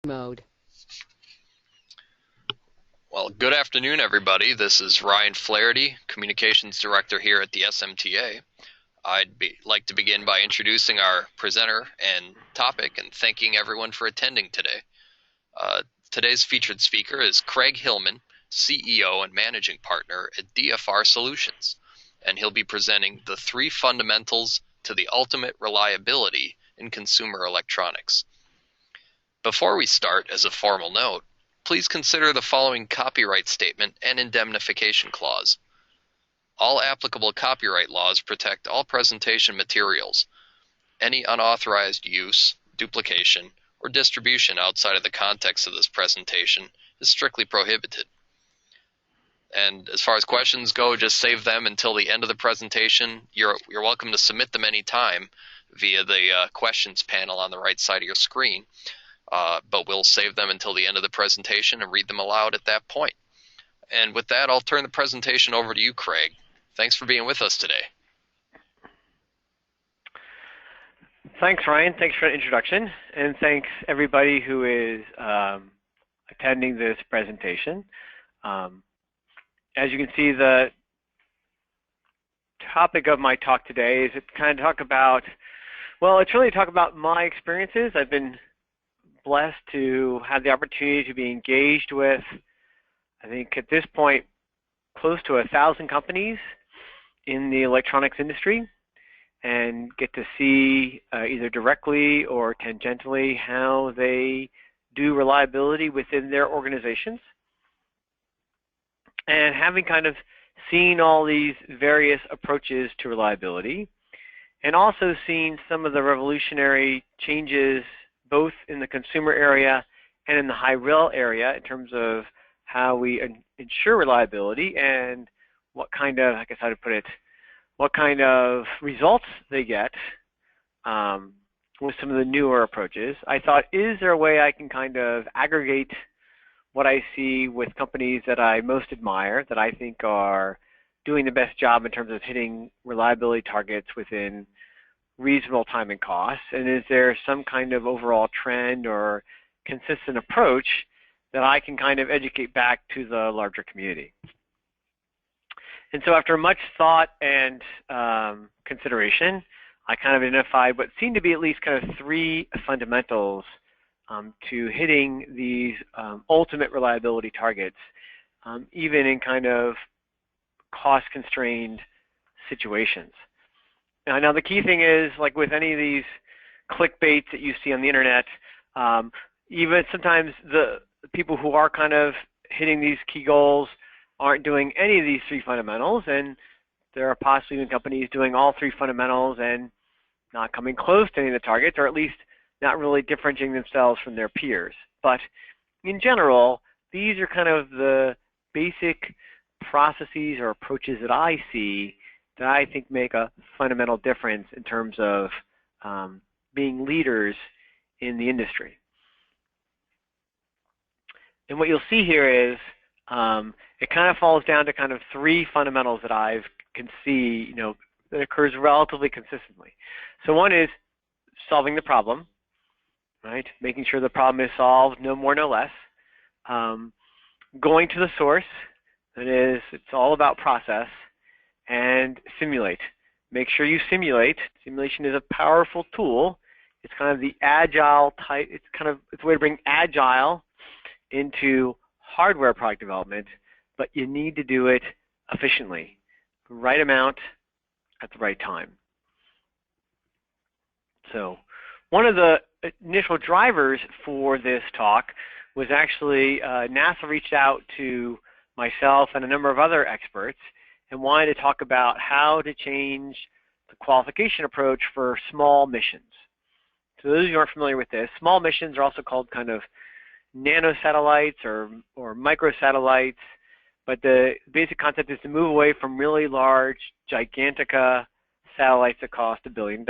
mode. Well, good afternoon, everybody. This is Ryan Flaherty, Communications Director here at the SMTA. Like to begin by introducing our presenter and topic and thanking everyone for attending today. Today's featured speaker is Craig Hillman, CEO and Managing Partner at DFR Solutions, and he'll be presenting the 3 fundamentals to the ultimate reliability in consumer electronics. Before we start, as a formal note, please consider the following copyright statement and indemnification clause. All applicable copyright laws protect all presentation materials. Any unauthorized use, duplication, or distribution outside of the context of this presentation is strictly prohibited. And as far as questions go, just save them until the end of the presentation. You're welcome to submit them anytime via the questions panel on the right side of your screen. But we'll save them until the end of the presentation and read them aloud at that point. And with that, I'll turn the presentation over to you, Craig. Thanks for being with us today. Thanks, Ryan. Thanks for the introduction. And thanks, everybody who is attending this presentation. As you can see, the topic of my talk today is it's really talk about my experiences. I've been blessed to have the opportunity to be engaged with, I think at this point, close to 1,000 companies in the electronics industry, and get to see either directly or tangentially how they do reliability within their organizations. And having kind of seen all these various approaches to reliability, and also seen some of the revolutionary changes both in the consumer area and in the high-rel area in terms of how we ensure reliability and what kind of, I guess how to put it, what kind of results they get with some of the newer approaches. I thought, is there a way I can kind of aggregate what I see with companies that I most admire, that I think are doing the best job in terms of hitting reliability targets within reasonable time and cost, and is there some kind of overall trend or consistent approach that I can kind of educate back to the larger community? And so after much thought and consideration, I kind of identified what seemed to be at least kind of 3 fundamentals to hitting these ultimate reliability targets, even in kind of cost-constrained situations. Now, the key thing is, like with any of these clickbaits that you see on the internet, even sometimes the people who are kind of hitting these key goals aren't doing any of these 3 fundamentals, and there are possibly even companies doing all 3 fundamentals and not coming close to any of the targets, or at least not really differentiating themselves from their peers. But in general, these are kind of the basic processes or approaches that I see that I think make a fundamental difference in terms of being leaders in the industry. And what you'll see here is it kind of falls down to kind of 3 fundamentals that I can see, that occurs relatively consistently. So one is solving the problem, right? Making sure the problem is solved, no more, no less. Going to the source, that is, it's all about process. And simulate. Make sure you simulate. Simulation is a powerful tool. It's kind of the agile type, it's a way to bring agile into hardware product development, but you need to do it efficiently. The right amount at the right time. So one of the initial drivers for this talk was actually NASA reached out to myself and a number of other experts and wanted to talk about how to change the qualification approach for small missions. So those of you who aren't familiar with this, small missions are also called kind of nanosatellites or microsatellites, but the basic concept is to move away from really large, gigantica satellites that cost $1 billion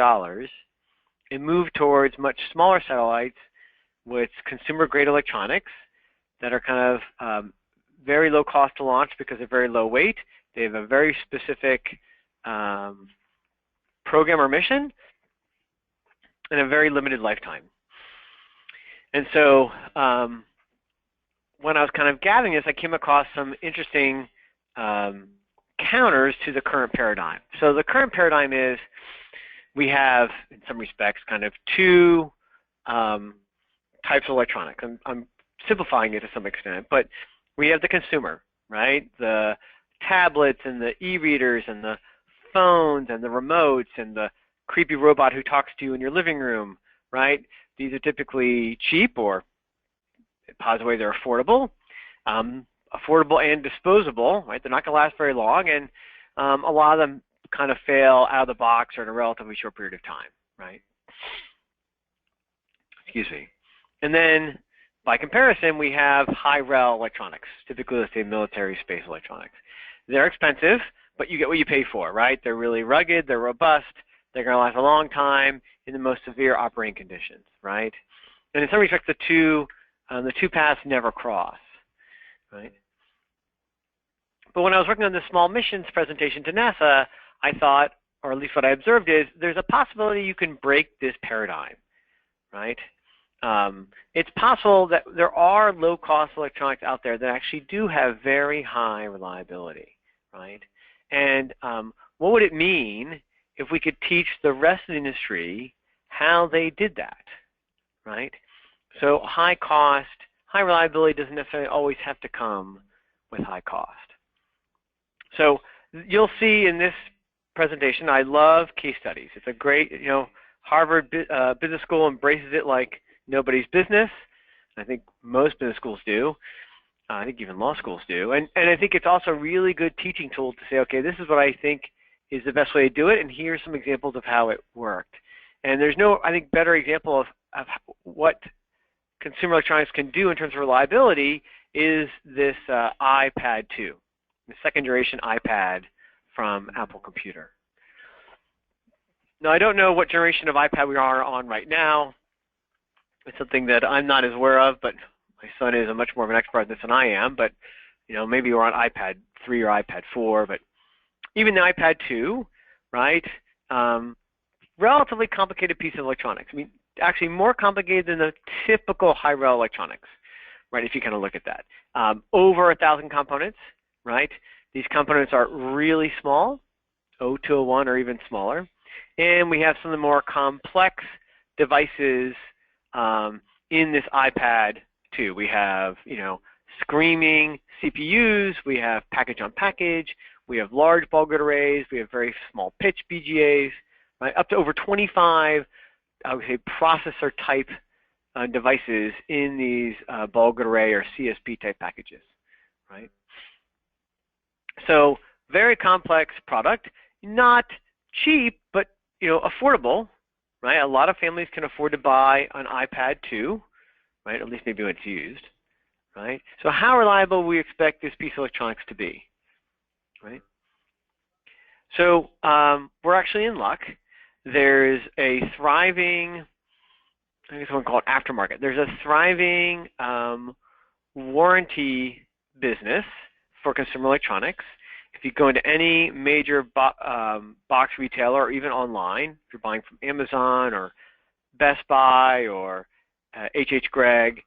and move towards much smaller satellites with consumer-grade electronics that are kind of very low cost to launch because they're very low weight. They have a very specific program or mission and a very limited lifetime. And so when I was kind of gathering this, I came across some interesting counters to the current paradigm. So the current paradigm is we have, in some respects, kind of two types of electronics. I'm simplifying it to some extent, but we have the consumer, right? The tablets and the e-readers and the phones and the remotes and the creepy robot who talks to you in your living room, right? These are typically cheap, or positive way they're affordable, affordable and disposable, right? They're not going to last very long, and a lot of them kind of fail out of the box or in a relatively short period of time, right? Excuse me. And then, by comparison, we have high-rel electronics, typically, let's say, military space electronics. They're expensive, but you get what you pay for, right? They're really rugged, they're robust, they're going to last a long time in the most severe operating conditions, right? And in some respects, the two paths never cross, right? But when I was working on the small missions presentation to NASA, I thought, or at least what I observed is, there's a possibility you can break this paradigm, right? It's possible that there are low-cost electronics out there that actually do have very high reliability, right? And what would it mean if we could teach the rest of the industry how they did that, right? So high cost, high reliability doesn't necessarily always have to come with high cost. So you'll see in this presentation, I love case studies. It's a great, Harvard Business School embraces it like nobody's business. I think most business schools do. I think even law schools do. And I think it's also a really good teaching tool to say, okay, this is what I think is the best way to do it, and here's some examples of how it worked. And there's no, I think, better example of what consumer electronics can do in terms of reliability is this iPad 2, the second generation iPad from Apple Computer. Now, I don't know what generation of iPad we are on right now. It's something that I'm not as aware of, but my son is much more of an expert at this than I am. But maybe we're on iPad 3 or iPad 4. But even the iPad 2, right? Relatively complicated piece of electronics. I mean, actually more complicated than the typical high-rel electronics, right? If you kind of look at that, over 1,000 components, right? These components are really small, 0201 or even smaller, and we have some of the more complex devices in this iPad 2. We have, screaming CPUs, we have package on package, we have large ball grid arrays, we have very small pitch BGAs, right? Up to over 25, I would say, processor type devices in these ball grid array or CSP type packages, right? So very complex product, not cheap, but affordable, right? A lot of families can afford to buy an iPad 2, right? At least maybe when it's used, right? So how reliable we expect this piece of electronics to be, right? So we're actually in luck. There's a thriving, I guess I want to call it aftermarket. There's a thriving warranty business for consumer electronics. If you go into any major box retailer or even online, if you're buying from Amazon or Best Buy or H.H. Gregg,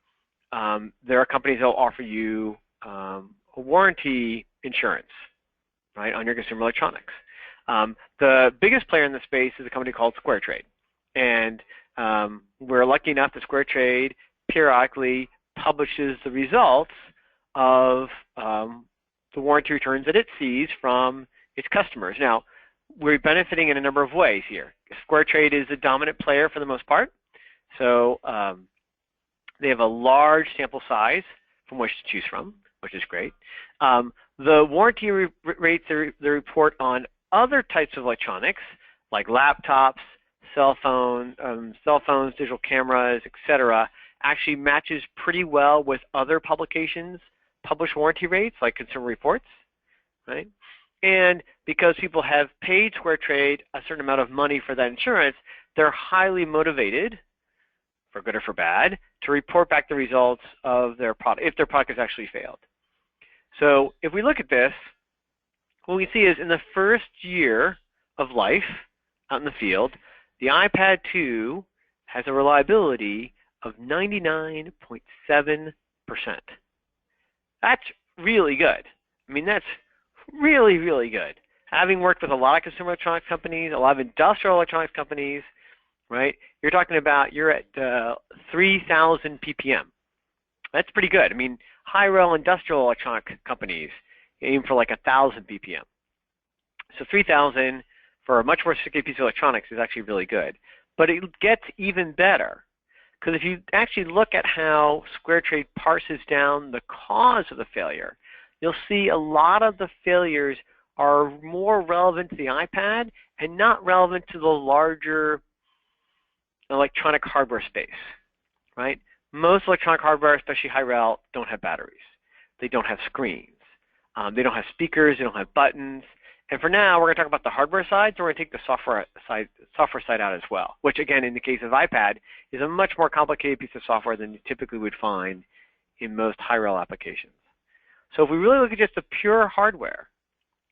there are companies that will offer you a warranty insurance, right, on your consumer electronics. The biggest player in the space is a company called SquareTrade. And we're lucky enough that SquareTrade periodically publishes the results of the warranty returns that it sees from its customers. Now, we're benefiting in a number of ways here. SquareTrade is the dominant player for the most part. So they have a large sample size from which to choose from, which is great. The warranty rates they report on other types of electronics, like laptops, cell phones, digital cameras, etc., actually matches pretty well with other publications' published warranty rates, like Consumer Reports, right? And because people have paid SquareTrade a certain amount of money for that insurance, they're highly motivated, for good or for bad, to report back the results of their product, if their product has actually failed. So if we look at this, what we see is in the first year of life out in the field, the iPad 2 has a reliability of 99.7%. That's really good. I mean, that's really, really good. Having worked with a lot of consumer electronics companies, a lot of industrial electronics companies, right? You're talking about you're at 3,000 ppm. That's pretty good. I mean, high-rel industrial electronic companies aim for like 1,000 ppm. So 3,000 for a much more sophisticated piece of electronics is actually really good. But it gets even better, because if you actually look at how SquareTrade parses down the cause of the failure, you'll see a lot of the failures are more relevant to the iPad and not relevant to the larger electronic hardware space, right? Most electronic hardware, especially high-rel, don't have batteries. They don't have screens. They don't have speakers. They don't have buttons. And for now, we're going to talk about the hardware side, so we're going to take the software side out as well, which, again, in the case of iPad, is a much more complicated piece of software than you typically would find in most high-rel applications. So if we really look at just the pure hardware,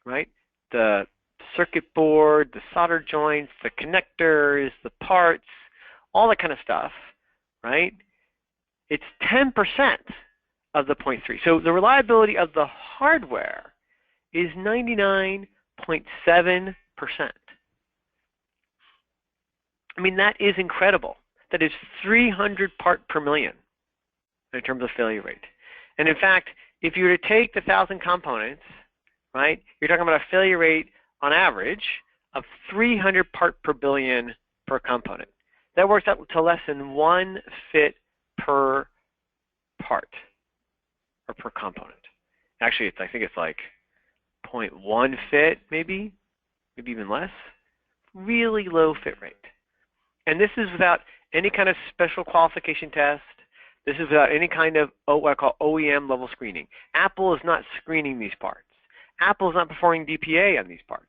right, the circuit board, the solder joints, the connectors, the parts, all that kind of stuff, right, it's 10% of the 0.3. So the reliability of the hardware is 99.7%. I mean, that is incredible. That is 300 part per million in terms of failure rate. And in fact, if you were to take the 1,000 components, right, you're talking about a failure rate on average of 300 part per billion per component. That works out to less than 1 fit per part or per component. Actually, I think it's like 0.1 fit, maybe even less. Really low fit rate. And this is without any kind of special qualification test. This is without any kind of what I call OEM level screening. Apple is not screening these parts. Apple is not performing DPA on these parts,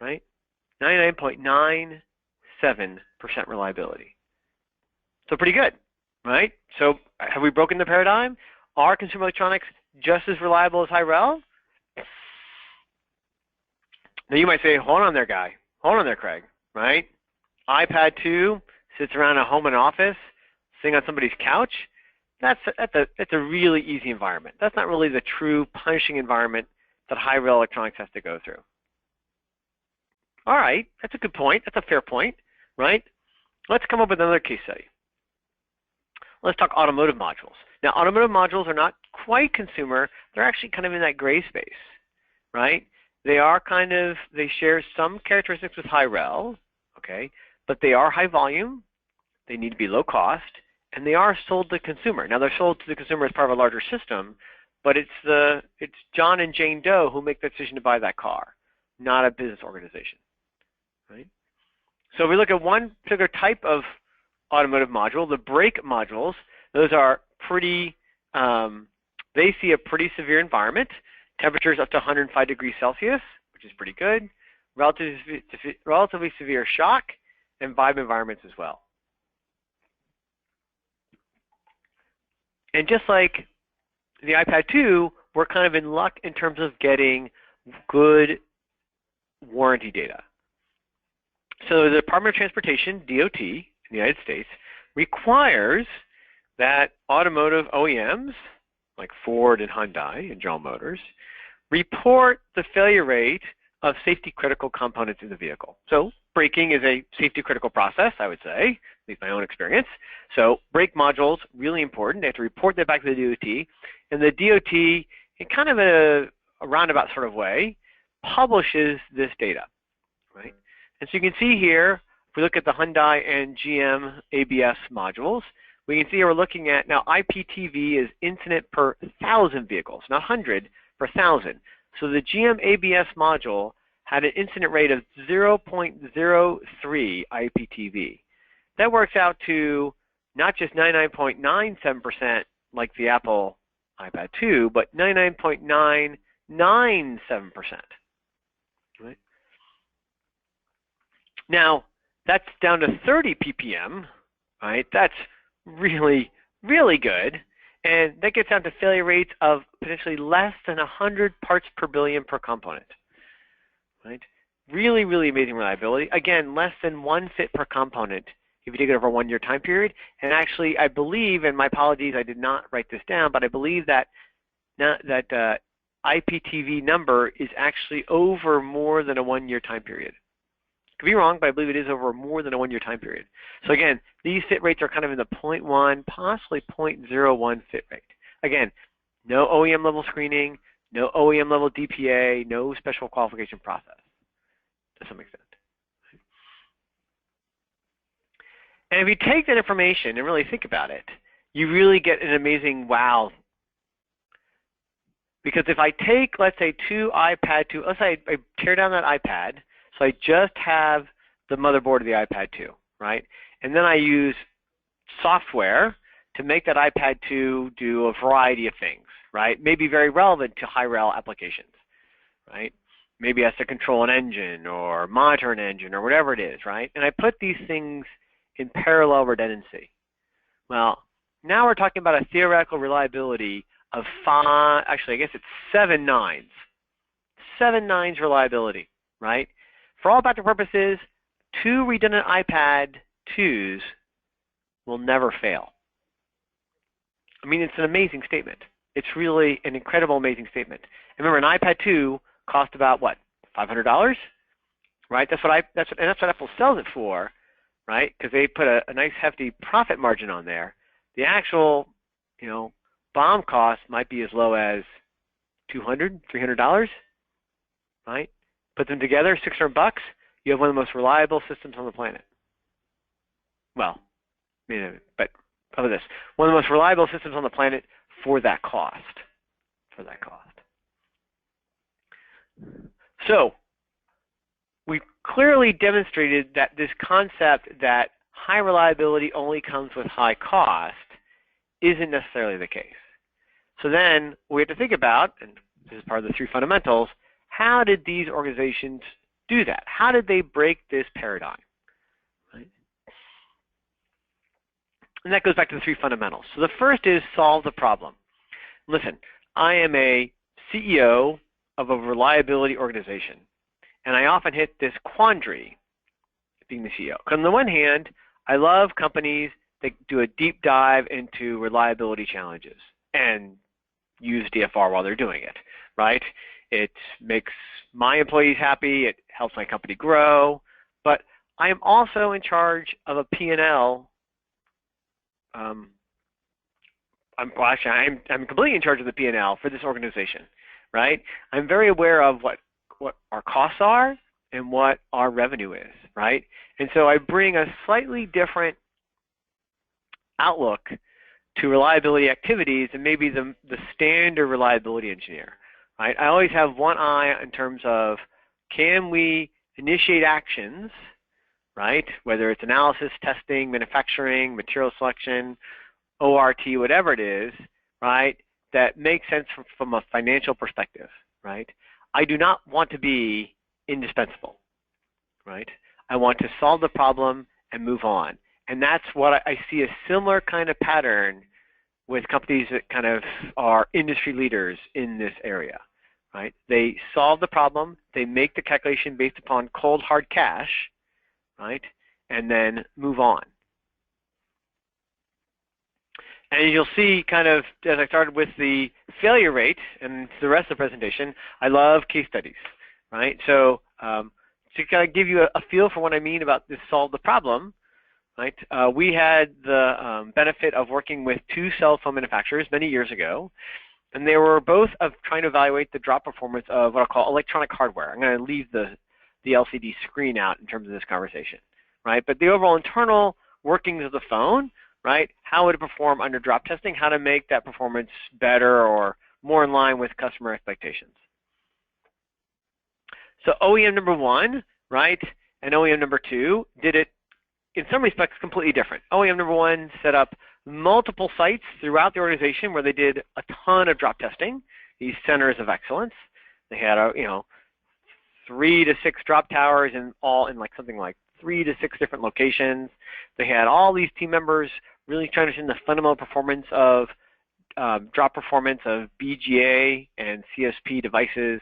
right? 99.97% reliability. So pretty good, right? So have we broken the paradigm? Are consumer electronics just as reliable as high-rel? Now you might say, hold on there, guy. Hold on there, Craig, right? iPad 2 sits around a home and office, sitting on somebody's couch. That's a really easy environment. That's not really the true punishing environment that high-rel electronics has to go through. All right, that's a good point. That's a fair point, right? Let's come up with another case study. Let's talk automotive modules. Now, automotive modules are not quite consumer. They're actually kind of in that gray space, right? They share some characteristics with high-rel, okay, but they are high volume, they need to be low cost, and they are sold to the consumer. Now, they're sold to the consumer as part of a larger system, but it's John and Jane Doe who make the decision to buy that car, not a business organization, right? So if we look at one particular type of automotive module, the brake modules, those are pretty, they see a pretty severe environment, temperatures up to 105 degrees Celsius, which is pretty good, relatively severe shock, and vibe environments as well. And just like the iPad 2, we're kind of in luck in terms of getting good warranty data. So the Department of Transportation, DOT, in the United States, requires that automotive OEMs, like Ford and Hyundai and General Motors, report the failure rate of safety-critical components in the vehicle. So braking is a safety-critical process, I would say, at least my own experience. So brake modules, really important. They have to report that back to the DOT. And the DOT, in kind of a roundabout sort of way, publishes this data, right? And so you can see here, if we look at the Hyundai and GM ABS modules, we can see we're looking at, now IPTV is incident per 1,000 vehicles, not 100, per 1,000. So the GM ABS module had an incident rate of 0.03 IPTV. That works out to not just 99.97% like the Apple iPad 2, but 99.997%. Right? Now, that's down to 30 ppm, right? That's really, really good. And that gets down to failure rates of potentially less than 100 parts per billion per component, right? Really, really amazing reliability. Again, less than 1 fit per component if you take it over a 1-year time period. And actually, I believe, and my apologies, I did not write this down, but I believe that IPTV number is actually over more than a 1-year time period. Could be wrong, but I believe it is over more than a 1-year time period. So again, these fit rates are kind of in the 0.1, possibly 0.01 fit rate. Again, no OEM level screening, no OEM level DPA, no special qualification process to some extent. And if you take that information and really think about it, you really get an amazing wow. Because if I take, let's say, let's say I tear down that iPad, so I just have the motherboard of the iPad 2, right? And then I use software to make that iPad 2 do a variety of things, right? Maybe very relevant to high-rel applications, right? Maybe it has to control an engine or monitor an engine or whatever it is, right? And I put these things in parallel redundancy. Well, now we're talking about a theoretical reliability of 5, actually I guess it's 7 nines. 7 nines reliability, right? For all practical purposes, 2 redundant iPad 2s will never fail. I mean, it's an amazing statement. It's really an incredible, amazing statement. And remember, an iPad 2 cost about what, $500, right? That's what Apple sells it for, right? Because they put a nice hefty profit margin on there. The actual, BOM cost might be as low as $200, $300, right? Put them together, $600. You have one of the most reliable systems on the planet. Well, but how about this? One of the most reliable systems on the planet for that cost. For that cost. So, we clearly demonstrated that this concept that high reliability only comes with high cost isn't necessarily the case. So then we have to think about, and this is part of the 3 fundamentals, how did these organizations do that? How did they break this paradigm? Right? And that goes back to the 3 fundamentals. So the first is solve the problem. Listen, I am a CEO of a reliability organization, and I often hit this quandary being the CEO. Because on the one hand, I love companies that do a deep dive into reliability challenges and use DFR while they're doing it, right? It makes my employees happy. It helps my company grow. But I am also in charge of a P&L. I'm completely in charge of the P&L for this organization, right? I'm very aware of what our costs are and what our revenue is, right? And so I bring a slightly different outlook to reliability activities than maybe the standard reliability engineer, right? I always have one eye in terms of, can we initiate actions, right? Whether it's analysis, testing, manufacturing, material selection, ORT, whatever it is, right? That makes sense from a financial perspective, right? I do not want to be indispensable, right? I want to solve the problem and move on. And that's what I see a similar kind of pattern with companies that kind of are industry leaders in this area, right? They solve the problem, they make the calculation based upon cold hard cash, right? And then move on. And you'll see kind of, as I started with the failure rate and the rest of the presentation, I love case studies, right? So to kind of give you a feel for what I mean about this solve the problem, right? We had the benefit of working with 2 cell phone manufacturers many years ago, and they were both trying to evaluate the drop performance of what I'll call electronic hardware. I'm going to leave the LCD screen out in terms of this conversation, right? But the overall internal workings of the phone, right? How would it perform under drop testing? How to make that performance better or more in line with customer expectations. So OEM number 1, right, and OEM number 2 did it in some respects completely different. OEM number 1 set up multiple sites throughout the organization where they did a ton of drop testing, these centers of excellence. They had 3 to 6 drop towers in like something like 3 to 6 different locations. They had all these team members really trying to understand the fundamental performance of drop performance of BGA and CSP devices.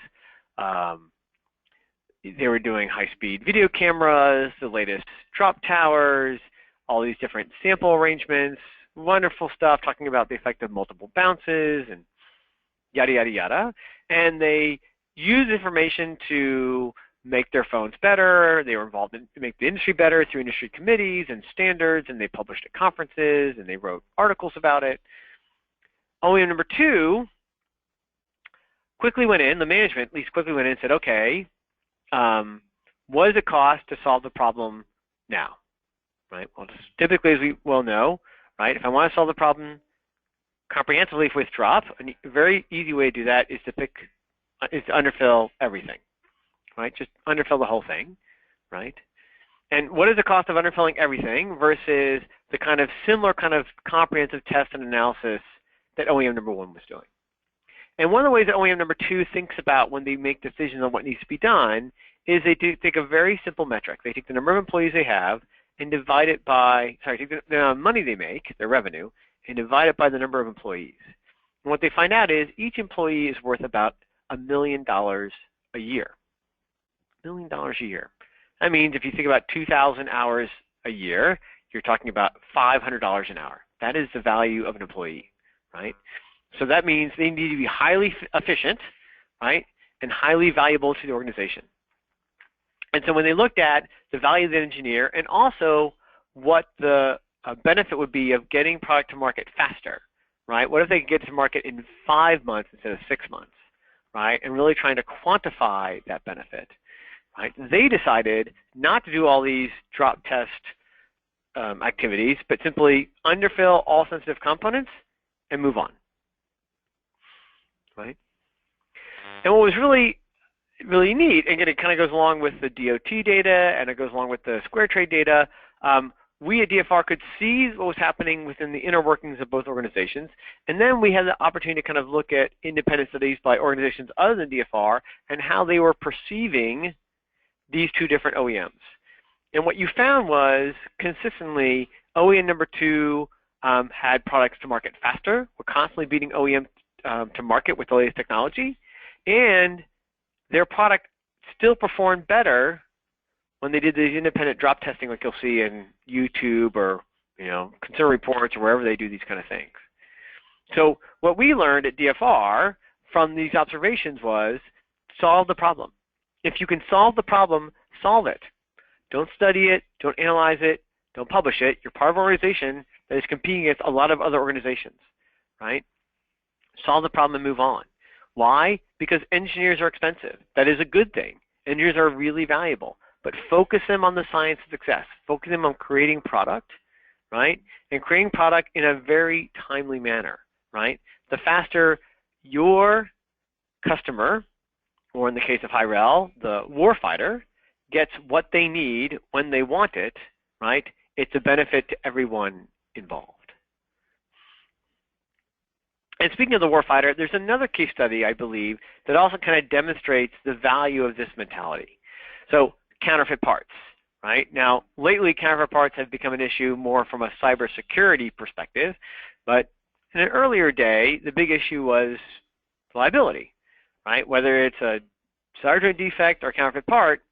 They were doing high-speed video cameras, the latest drop towers, all these different sample arrangements, wonderful stuff talking about the effect of multiple bounces and yada, yada, yada. And they use information to make their phones better. They were involved in to make the industry better through industry committees and standards, and they published at conferences, and they wrote articles about it. OEM number 2 quickly went in, the management at least quickly went in and said, okay, what does it cost to solve the problem now? Right? Well, typically, as we well know, right, if I want to solve the problem comprehensively with drop, a very easy way to do that is to underfill everything, right? Just underfill the whole thing, right? And what is the cost of underfilling everything versus the kind of similar kind of comprehensive test and analysis that OEM number 1 was doing? And one of the ways that OEM number 2 thinks about when they make decisions on what needs to be done is they take a very simple metric. They take the number of employees they have and divide it by, take the amount of money they make, their revenue, and divide it by the number of employees. And what they find out is each employee is worth about $1 million a year. $1 million a year. That means if you think about 2,000 hours a year, you're talking about $500 an hour. That is the value of an employee, right? So that means they need to be highly efficient, right, and highly valuable to the organization. And so when they looked at the value of the engineer and also what the benefit would be of getting product to market faster, right? What if they could get to market in 5 months instead of 6 months, right? And really trying to quantify that benefit, right? They decided not to do all these drop test activities, but simply underfill all sensitive components and move on, right? And what was really neat, and again, it kind of goes along with the DOT data and it goes along with the Square Trade data, we at DFR could see what was happening within the inner workings of both organizations, and then we had the opportunity to kind of look at independent studies by organizations other than DFR and how they were perceiving these 2 different OEMs. And what you found was, consistently, OEM number 2 had products to market faster, were constantly beating OEM to market with the latest technology, and their product still performed better when they did these independent drop testing like you'll see in YouTube or Consumer Reports or wherever they do these kind of things. So what we learned at DFR from these observations was solve the problem. If you can solve the problem, solve it. Don't study it, don't analyze it, don't publish it. You're part of an organization that is competing against a lot of other organizations, right? Solve the problem and move on. Why? Because engineers are expensive. That is a good thing. Engineers are really valuable. But focus them on the science of success. Focus them on creating product, right? And creating product in a very timely manner, right? The faster your customer, or in the case of Hi-Rel, the warfighter, gets what they need when they want it, right? It's a benefit to everyone involved. And speaking of the warfighter, there's another case study, I believe, that also kind of demonstrates the value of this mentality. So, counterfeit parts, right? Now, lately, counterfeit parts have become an issue more from a cybersecurity perspective, but in an earlier day, the big issue was liability, right? Whether it's a soldering defect or counterfeit part,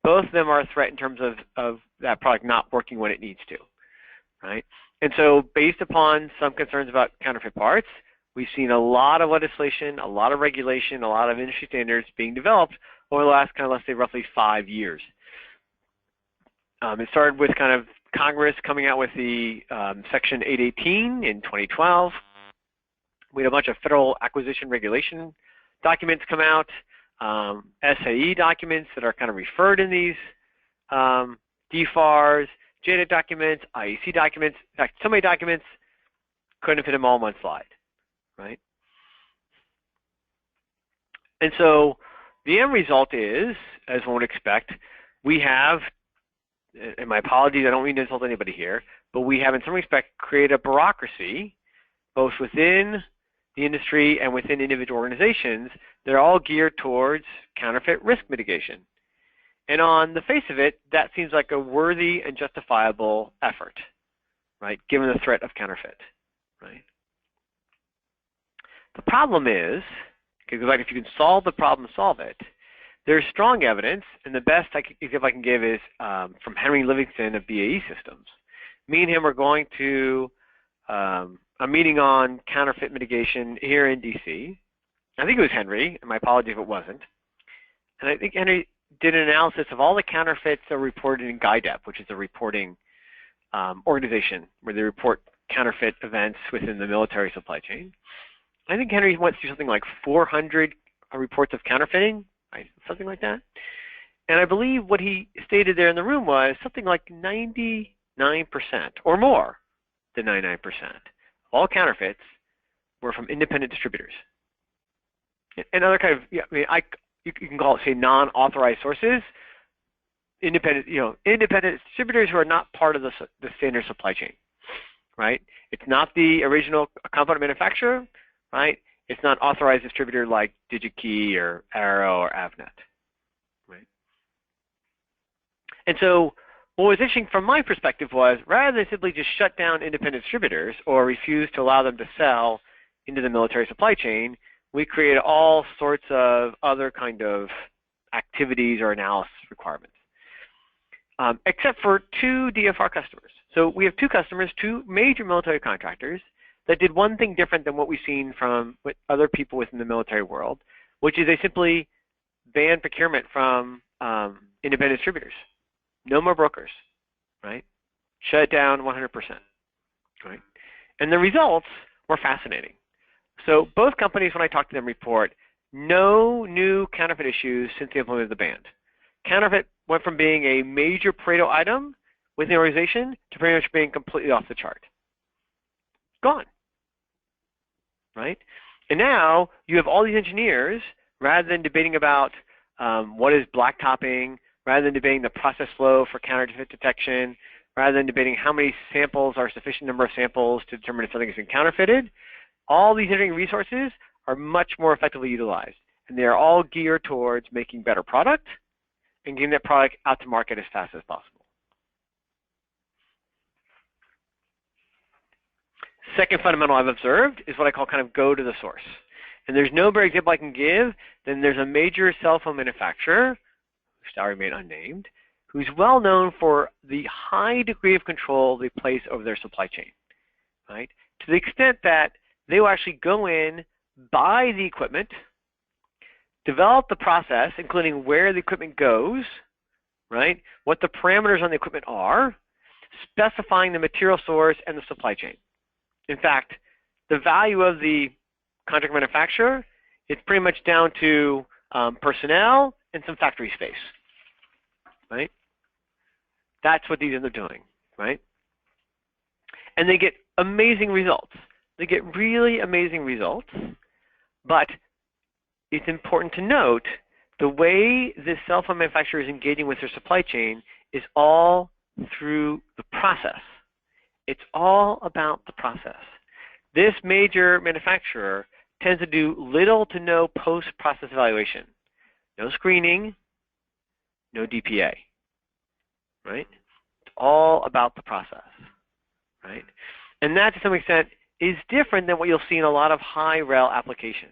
both of them are a threat in terms of that product not working when it needs to, right? And so, based upon some concerns about counterfeit parts, we've seen a lot of legislation, a lot of regulation, a lot of industry standards being developed over the last let's say, roughly 5 years. It started with kind of Congress coming out with the Section 818 in 2012. We had a bunch of federal acquisition regulation documents come out, SAE documents that are kind of referred in these DFARS, JEDIC documents, IEC documents. In fact, so many documents, couldn't fit them all in one slide, right? And so the end result is, as one would expect, we have, and my apologies, I don't mean to insult anybody here, but we have in some respect created a bureaucracy, both within the industry and within individual organizations, that are all geared towards counterfeit risk mitigation. And on the face of it, that seems like a worthy and justifiable effort, right, given the threat of counterfeit, right? The problem is, because if you can solve the problem, solve it. There's strong evidence, and the best example I can give is from Henry Livingston of BAE Systems. me and him were going to a meeting on counterfeit mitigation here in DC. I think it was Henry, and my apologies if it wasn't. And I think Henry did an analysis of all the counterfeits that are reported in GUIDEP, which is a reporting organization where they report counterfeit events within the military supply chain. I think Henry went through something like 400 reports of counterfeiting, right? Something like that. And I believe what he stated there in the room was something like 99% or more than 99% of all counterfeits were from independent distributors. And other kind of, yeah, I mean, you can call it, say, non-authorized sources, independent distributors who are not part of the standard supply chain, right? It's not the original component manufacturer, right? It's not authorized distributor like DigiKey or Arrow or Avnet, right? And so what was interesting from my perspective was, rather than simply just shut down independent distributors or refuse to allow them to sell into the military supply chain, we created all sorts of other kind of activities or analysis requirements, except for two DFR customers. So we have two customers, two major military contractors, that did one thing different than what we've seen from other people within the military world, which is they simply banned procurement from independent distributors. No more brokers, right? Shut it down 100%, right? And the results were fascinating. So both companies, when I talked to them, report no new counterfeit issues since they implemented the ban. Counterfeit went from being a major Pareto item within the organization to pretty much being completely off the chart. Gone, right? And now you have all these engineers, rather than debating about what is blacktopping, rather than debating the process flow for counterfeit detection, rather than debating how many samples are a sufficient number of samples to determine if something has been counterfeited, all these engineering resources are much more effectively utilized. And they are all geared towards making better product and getting that product out to market as fast as possible. Second fundamental I've observed is what I call kind of go to the source. And there's no better example I can give than there's a major cell phone manufacturer, who shall remain unnamed, who's well known for the high degree of control they place over their supply chain, right? To the extent that they will actually go in, buy the equipment, develop the process, including where the equipment goes, right? What the parameters on the equipment are, specifying the material source and the supply chain. In fact, the value of the contract manufacturer is pretty much down to personnel and some factory space, right? That's what these end up doing, right? And they get amazing results. They get really amazing results, but it's important to note the way this cell phone manufacturer is engaging with their supply chain is all through the process. It's all about the process. This major manufacturer tends to do little to no post-process evaluation. No screening, no DPA, right? It's all about the process, right? And that, to some extent, is different than what you'll see in a lot of high-rel applications,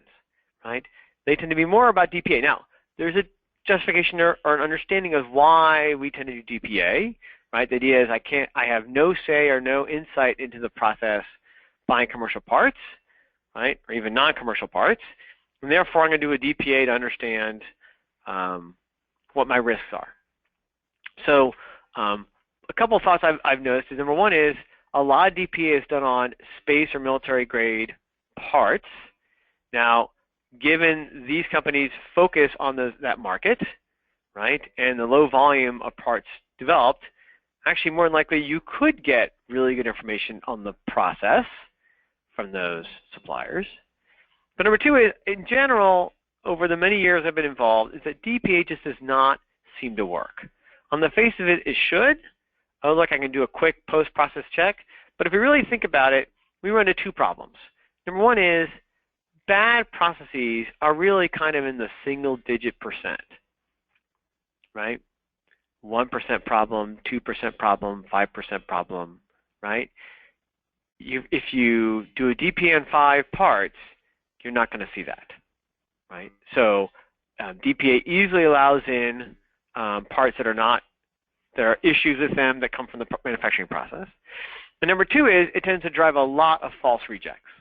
right? They tend to be more about DPA. Now, there's a justification or an understanding of why we tend to do DPA, right? The idea is I have no say or no insight into the process buying commercial parts, right, or even non-commercial parts, and therefore I'm going to do a DPA to understand what my risks are. So a couple of thoughts I've noticed is, number one is a lot of DPA is done on space or military grade parts. Now, given these companies focus on that market, right, and the low volume of parts developed, actually more than likely you could get really good information on the process from those suppliers. But number two is, in general, over the many years I've been involved, is that DPA just does not seem to work. On the face of it, it should. Oh, look, I can do a quick post-process check. But if we really think about it, we run into two problems. Number one is bad processes are really kind of in the single-digit %, right? 1% problem, 2% problem, 5% problem, right? If you do a DPA on 5 parts, you're not going to see that, right? So DPA easily allows in parts that are not There are issues with them that come from the manufacturing process. And number two is it tends to drive a lot of false rejects,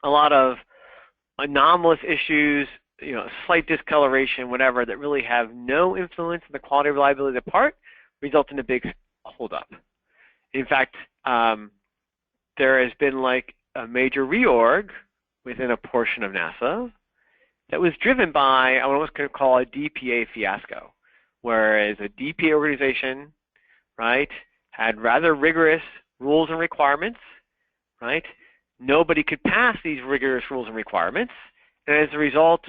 a lot of anomalous issues, slight discoloration, whatever, that really have no influence on the quality or reliability of the part, result in a big holdup. In fact, there has been like a major reorg within a portion of NASA that was driven by, I almost could call a DPA fiasco, whereas a DPA organization, right, had rather rigorous rules and requirements, right? Nobody could pass these rigorous rules and requirements, and as a result,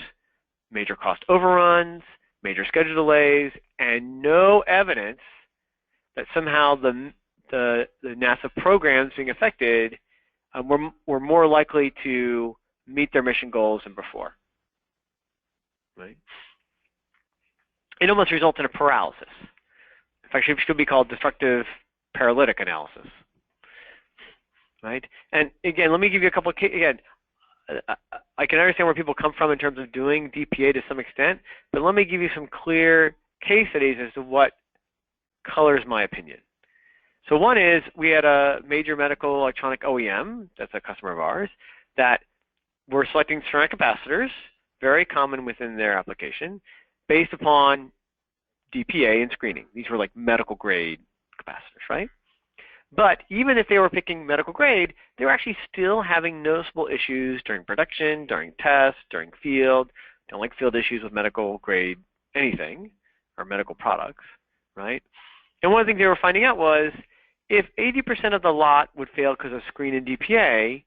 major cost overruns, major schedule delays, and no evidence that somehow the NASA programs being affected were more likely to meet their mission goals than before. Right? It almost results in a paralysis. In fact, it should be called destructive paralytic analysis. Right? And again, let me give you a couple of again. I can understand where people come from in terms of doing DPA to some extent, but let me give you some clear case studies as to what colors my opinion. So one is we had a major medical electronic OEM, that's a customer of ours, that were selecting ceramic capacitors, very common within their application, based upon DPA and screening. These were like medical grade capacitors, right? But even if they were picking medical grade, they were actually still having noticeable issues during production, during tests, during field. Don't like field issues with medical grade anything or medical products, right? And one of the things they were finding out was if 80% of the lot would fail because of screen and DPA,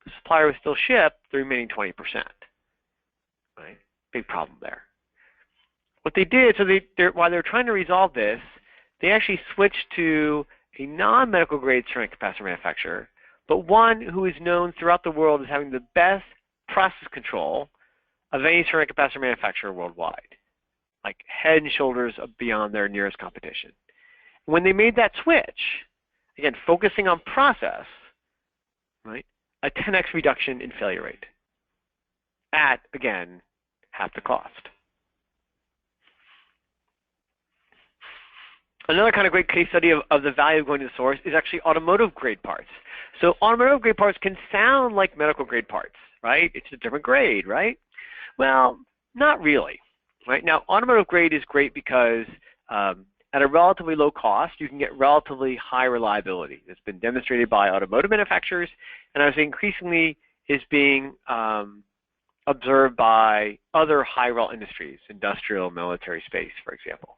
the supplier would still ship the remaining 20%, right? Big problem there. What they did, so while they were trying to resolve this, they actually switched to a non-medical grade ceramic capacitor manufacturer, but one who is known throughout the world as having the best process control of any ceramic capacitor manufacturer worldwide, like head and shoulders beyond their nearest competition. When they made that switch, again, focusing on process, right, a 10x reduction in failure rate at, again, half the cost. Another kind of great case study of the value of going to the source is actually automotive grade parts. So automotive grade parts can sound like medical grade parts, right? It's a different grade, right? Well, not really, right? Now, automotive grade is great because at a relatively low cost, you can get relatively high reliability. It's been demonstrated by automotive manufacturers, and I would say increasingly is being observed by other high-rel industries, industrial, military, space, for example.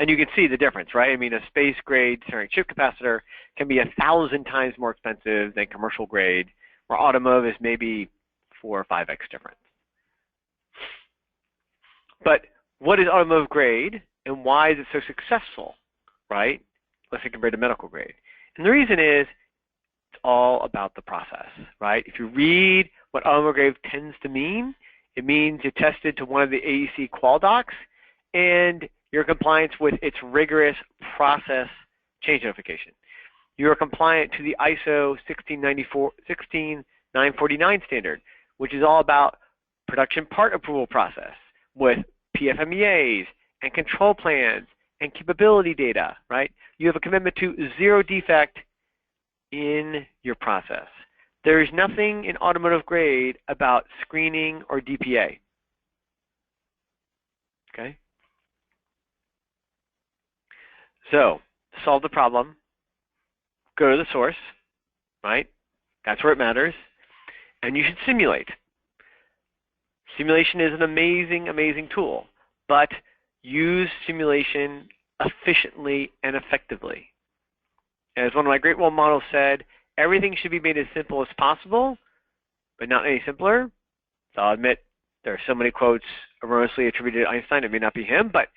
And you can see the difference, right? I mean, a space-grade ceramic chip capacitor can be 1,000 times more expensive than commercial grade, where automotive is maybe 4 or 5x different. But what is automotive grade, and why is it so successful, right? Let's say compared to medical grade. And the reason is it's all about the process, right? If you read what automotive grade tends to mean, it means you tested to one of the AEC qual docs, and your compliance with its rigorous process change notification. You are compliant to the ISO 16949 standard, which is all about production part approval process with PFMEAs and control plans and capability data, right? You have a commitment to zero defect in your process. There is nothing in automotive grade about screening or DPA. Okay? So, solve the problem, go to the source, right? That's where it matters. And you should simulate. Simulation is an amazing, amazing tool, but use simulation efficiently and effectively. As one of my great role models said, everything should be made as simple as possible, but not any simpler. So I'll admit there are so many quotes erroneously attributed to Einstein, it may not be him, but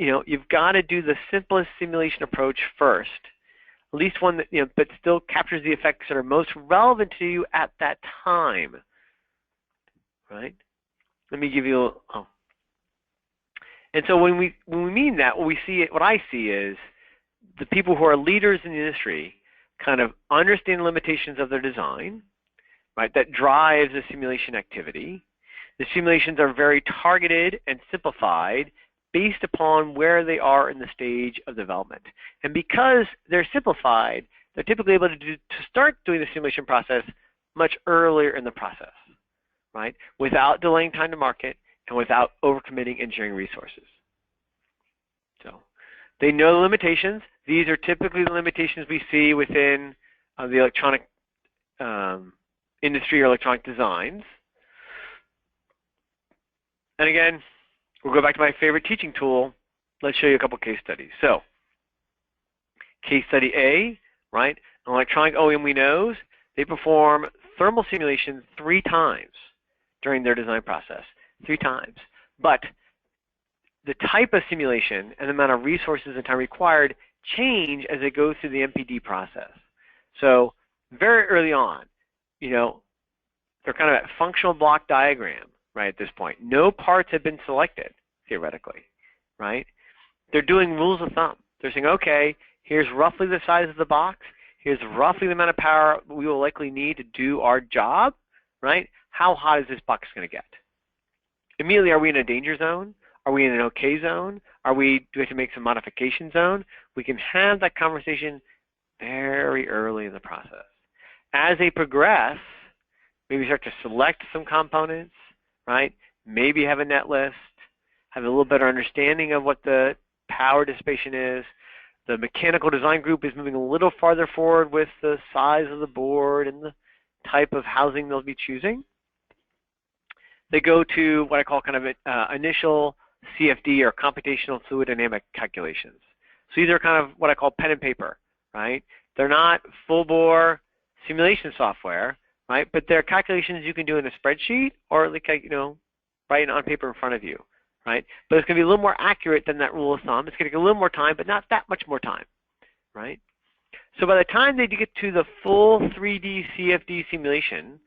you've got to do the simplest simulation approach first, at least one that, but still captures the effects that are most relevant to you at that time, right? Let me give you And so when we mean that, what I see is the people who are leaders in the industry kind of understand the limitations of their design, right? That drives the simulation activity. The simulations are very targeted and simplified based upon where they are in the stage of development. And because they're simplified, they're typically able to start doing the simulation process much earlier in the process, right? Without delaying time to market and without overcommitting engineering resources. So they know the limitations. These are typically the limitations we see within the electronic industry or electronic designs. And again, we'll go back to my favorite teaching tool. Let's show you a couple case studies. So, case study A, right? An electronic OEM we know, they perform thermal simulation 3 times during their design process. 3 times. But the type of simulation and the amount of resources and time required change as they go through the MPD process. So, very early on, you know, they're kind of at functional block diagram, right, at this point. No parts have been selected, theoretically, right? They're doing rules of thumb. They're saying, okay, here's roughly the size of the box. Here's roughly the amount of power we will likely need to do our job, right? How hot is this box going to get? Immediately, are we in a danger zone? Are we in an okay zone? Do we have to make some modification zone? We can have that conversation very early in the process. As they progress, maybe start to select some components, right? Maybe have a net list, have a little better understanding of what the power dissipation is. The mechanical design group is moving a little farther forward with the size of the board and the type of housing they'll be choosing. They go to what I call kind of initial CFD or computational fluid dynamic calculations. So these are kind of what I call pen and paper, right? They're not full-bore simulation software, right? But they're calculations you can do in a spreadsheet or, like, you know, write on paper in front of you, right? But it's going to be a little more accurate than that rule of thumb. It's going to take a little more time, but not that much more time, right? So by the time they get to the full 3D CFD simulation,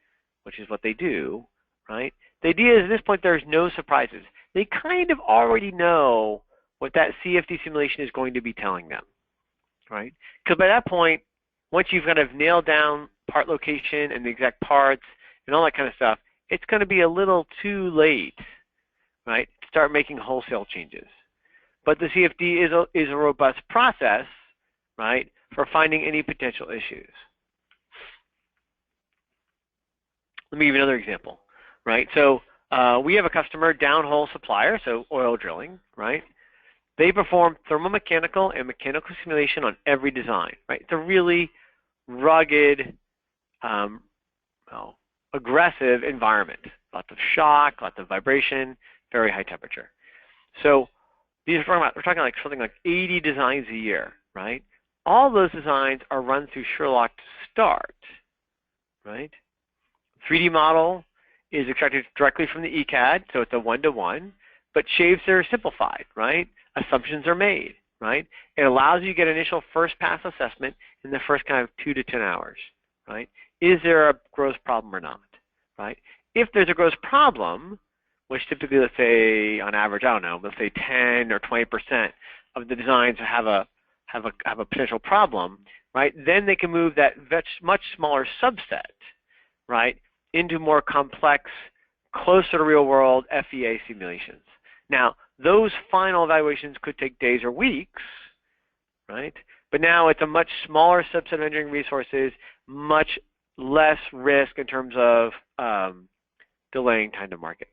which is what they do, right? The idea is at this point there's no surprises. They kind of already know what that CFD simulation is going to be telling them, right? Because by that point, once you've kind of nailed down part location and the exact parts and all that kind of stuff, it's going to be a little too late, right, to start making wholesale changes. But the CFD is a robust process, right, for finding any potential issues. Let me give you another example, right? So we have a customer, downhole supplier, so oil drilling, right? They perform thermomechanical and mechanical simulation on every design, right? It's a really rugged, aggressive environment. Lots of shock, lots of vibration, very high temperature. So we're talking like something like 80 designs a year, right? All those designs are run through Sherlock to start, right? 3D model is extracted directly from the ECAD, so it's a one-to-one, but shapes are simplified, right? Assumptions are made, right? It allows you to get initial first pass assessment in the first kind of 2 to 10 hours, right? Is there a gross problem or not, right? If there's a gross problem, which typically, let's say on average, I don't know, let's say 10 or 20% of the designs have a potential problem, right? Then they can move that much smaller subset, right, into more complex, closer to real world FEA simulations. Now, those final evaluations could take days or weeks, right? But now it's a much smaller subset of engineering resources, much less risk in terms of delaying time to market.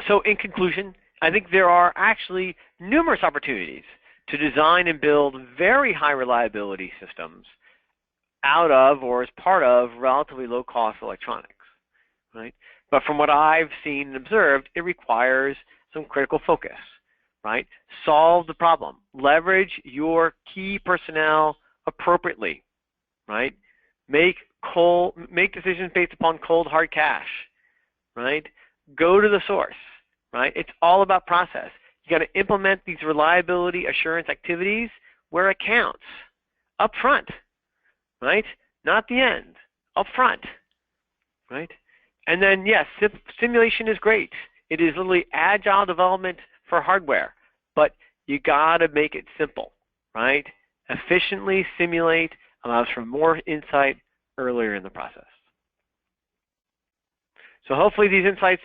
So in conclusion, I think there are actually numerous opportunities to design and build very high reliability systems out of or as part of relatively low cost electronics, right? But from what I've seen and observed, it requires some critical focus, right? Solve the problem. Leverage your key personnel appropriately, right? Make decisions based upon cold hard cash, right? Go to the source, right? It's all about process. You got to implement these reliability assurance activities where it counts, up front, right? Not at the end, up front, right? And then, yes, simulation is great. It is literally agile development for hardware, but you got to make it simple, right? Efficiently simulate allows for more insight earlier in the process. So hopefully these insights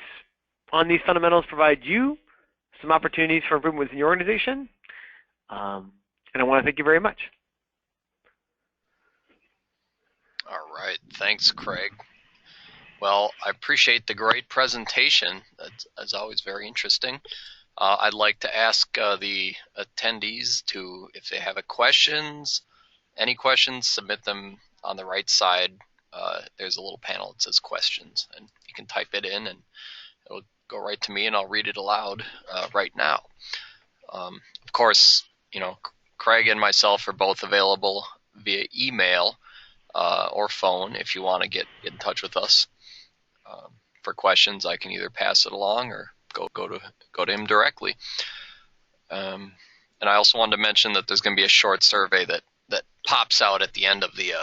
on these fundamentals provide you some opportunities for improvement within your organization. And I want to thank you very much. All right. Thanks, Craig. Well, I appreciate the great presentation. That's always very interesting. I'd like to ask the attendees to, if they have any questions, submit them on the right side. There's a little panel that says questions, and you can type it in, and it'll go right to me, and I'll read it aloud right now. Of course, Craig and myself are both available via email or phone if you want to get in touch with us. For questions, I can either pass it along or go to him directly. And I also wanted to mention that there's going to be a short survey that pops out at the end of the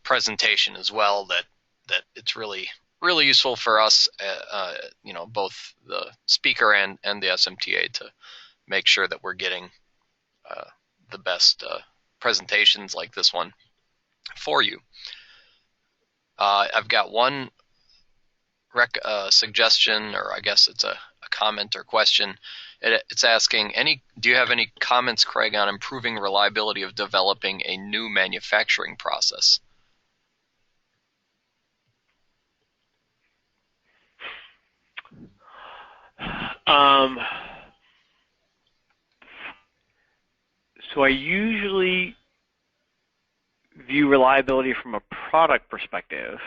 presentation as well. That it's really useful for us, both the speaker and the SMTA, to make sure that we're getting the best presentations like this one for you. I've got one suggestion, or I guess it's a comment or question. It's asking, do you have any comments, Craig, on improving reliability of developing a new manufacturing process? So I usually view reliability from a product perspective,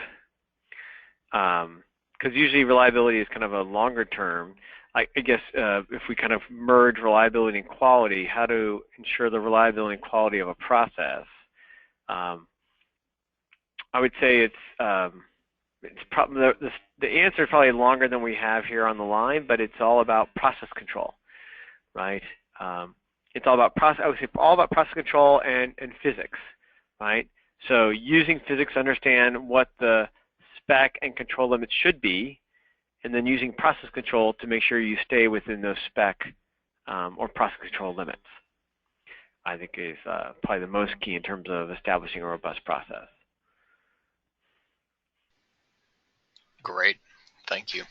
because usually reliability is kind of a longer term. I guess if we kind of merge reliability and quality, how to ensure the reliability and quality of a process, I would say it's probably the answer is probably longer than we have here on the line, but it's all about process control, right? It's all about process. I would say all about process control and physics, right? So using physics to understand what the spec and control limits should be, and then using process control to make sure you stay within those spec or process control limits, I think is probably the most key in terms of establishing a robust process. Great, thank you.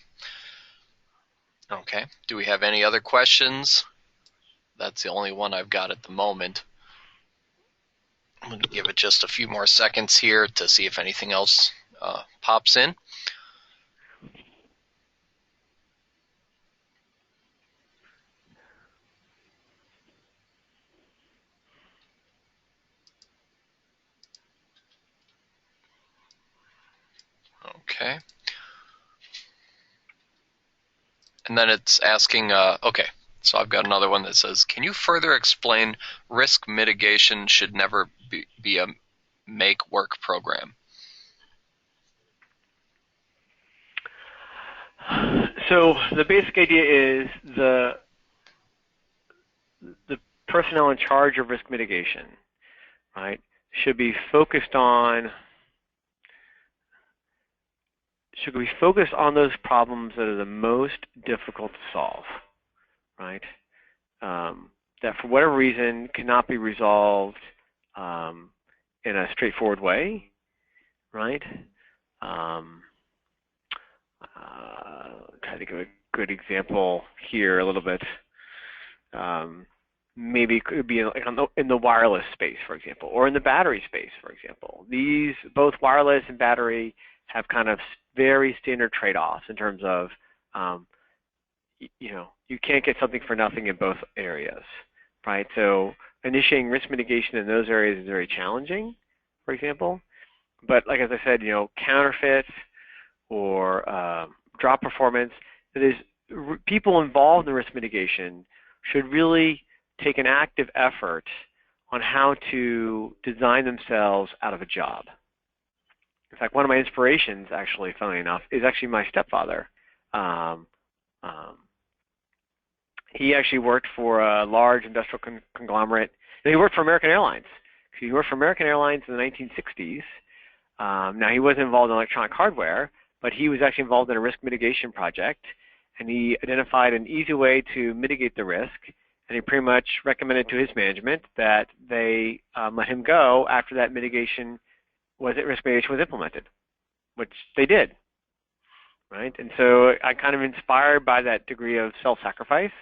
Okay, do we have any other questions? That's the only one I've got at the moment. I'm going to give it just a few more seconds here to see if anything else pops in. Okay. And then it's asking, okay, so I've got another one that says, can you further explain risk mitigation should never be a make-work program? So the basic idea is the personnel in charge of risk mitigation, right, should be focused on those problems that are the most difficult to solve, right? That for whatever reason cannot be resolved in a straightforward way, right? Try to give a good example here a little bit. Maybe it could be in the wireless space, for example, or in the battery space, for example. These, both wireless and battery, have kind of very standard trade-offs in terms of, you can't get something for nothing in both areas, right? So initiating risk mitigation in those areas is very challenging, for example. But like as I said, counterfeit or drop performance, that is, people involved in risk mitigation should really take an active effort on how to design themselves out of a job. In fact, one of my inspirations, actually, funnily enough, is actually my stepfather. He actually worked for a large industrial conglomerate. And he worked for American Airlines. He worked for American Airlines in the 1960s. Now, he wasn't involved in electronic hardware, but he was actually involved in a risk mitigation project, and he identified an easy way to mitigate the risk, and he pretty much recommended to his management that they let him go after that risk mitigation was implemented, which they did. right? And so I'm kind of inspired by that degree of self-sacrifice.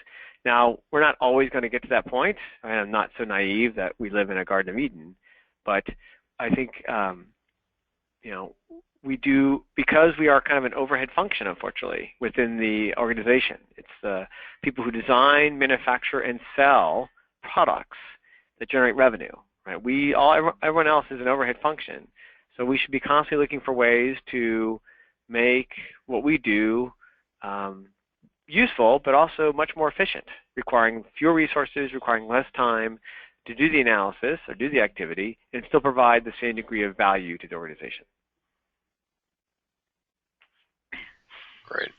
Now, we're not always going to get to that point. I'm not so naive that we live in a Garden of Eden, but I think we do, because we are kind of an overhead function, unfortunately, within the organization. It's the people who design, manufacture, and sell products that generate revenue, right? Everyone else is an overhead function, so we should be constantly looking for ways to make what we do useful, but also much more efficient, requiring fewer resources, requiring less time to do the analysis or do the activity, and still provide the same degree of value to the organization. Great.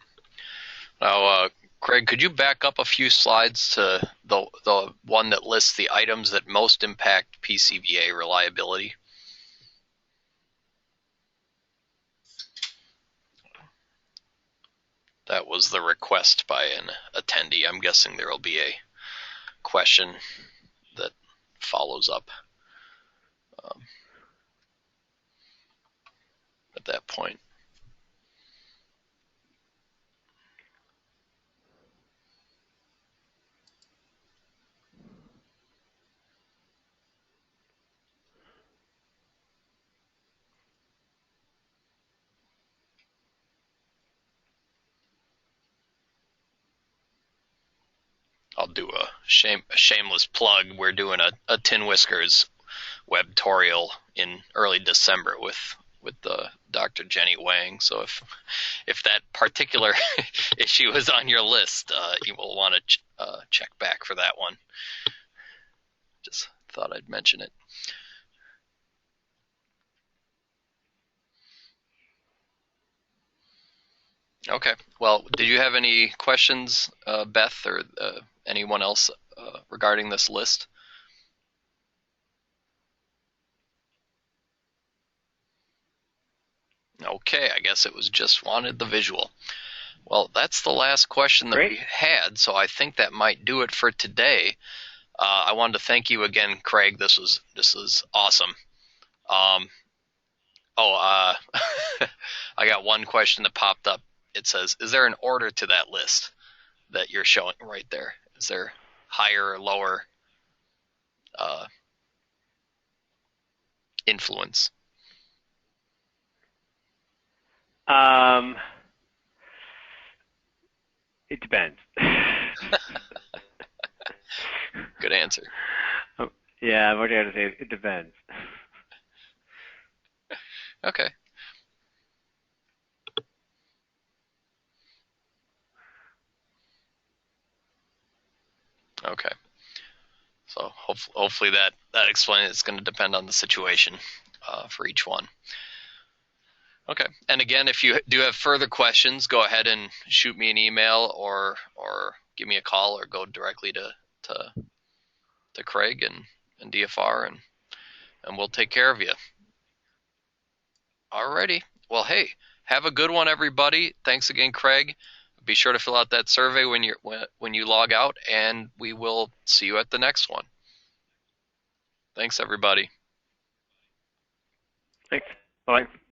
Now, Craig, could you back up a few slides to the one that lists the items that most impact PCBA reliability? That was the request by an attendee. I'm guessing there will be a question that follows up at that point. I'll do a shameless plug. We're doing a Tin Whiskers webtorial in early December with Dr. Jenny Wang. So if that particular issue is on your list, you will want to check back for that one. Just thought I'd mention it. Okay. Well, did you have any questions, Beth, or anyone else regarding this list? Okay, I guess it was just wanted the visual. Well, that's the last question that we had, so I think that might do it for today. I wanted to thank you again, Craig. This was awesome. I got one question that popped up. It says, is there an order to that list that you're showing right there? Is there higher or lower influence? It depends. Good answer. Yeah, what do you have to say? It depends. Okay. Okay. So hopefully that explains. It's going to depend on the situation for each one. Okay. And again, if you do have further questions, go ahead and shoot me an email or give me a call or go directly to Craig and DFR and we'll take care of you. Alrighty. Well, hey, have a good one, everybody. Thanks again, Craig. Be sure to fill out that survey when you log out, and we will see you at the next one. Thanks, everybody. Thanks. Bye.